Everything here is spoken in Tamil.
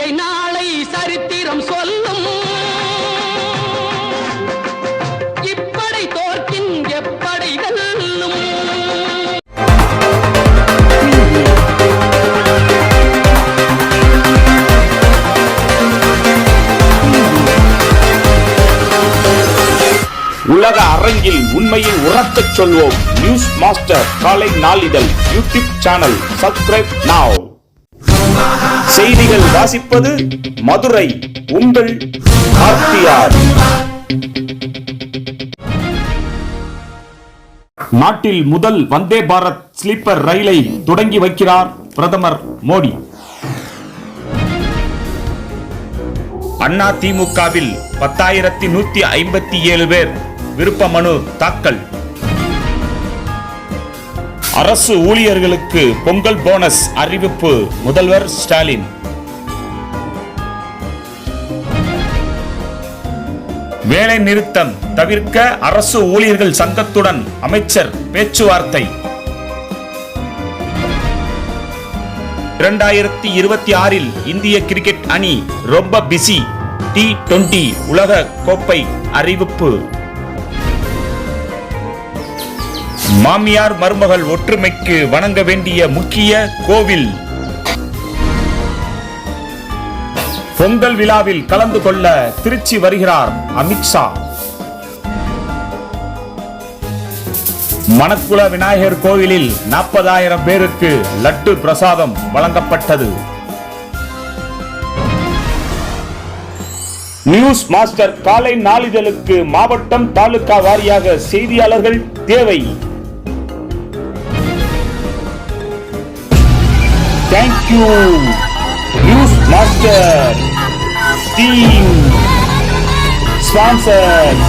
இல்லை நாளை சரித்திரம் சொல்லும். இப்படை தோற்கின் எப்படை வெல்லும். உலக அரங்கில் உண்மையை உரக்கச் சொல்வோம். நியூஸ் மாஸ்டர் காலை நாளிதழ் யூடியூப் சேனல் சப்ஸ்கிரைப் நவ். செய்திகள் வாசிப்பது மதுரை உங்கள் ஆர்டிஆர். நாட்டில் முதல் வந்தே பாரத் ஸ்லீப்பர் ரயிலை தொடங்கி வைக்கிறார் பிரதமர் மோடி. அதிமுகவில் 10,157 பேர் விருப்ப மனு தாக்கல். அரசு ஊழியர்களுக்கு பொங்கல் போனஸ் அறிவிப்பு முதல்வர் ஸ்டாலின். வேலை நிறுத்தம் தவிர்க்க அரசு ஊழியர்கள் சங்கத்துடன் அமைச்சர் பேச்சுவார்த்தை. 2026 இந்திய கிரிக்கெட் அணி ரொம்ப பிஸி. T20 உலக கோப்பை அறிவிப்பு. மாமியார் மருமகள் ஒற்றுமைக்கு வணங்க வேண்டிய முக்கிய கோவில். பொங்கல் விழாவில் கலந்து கொள்ள திருச்சி வருகிறார் அமித்ஷா. மணக்குள விநாயகர் கோவிலில் 40,000 பேருக்கு லட்டு பிரசாதம் வழங்கப்பட்டது. நியூஸ் மாஸ்டர் காலை நாளிதழுக்கு மாவட்டம் தாலுகா வாரியாக செய்தியாளர்கள் தேவை. Thank you news master team sponsor.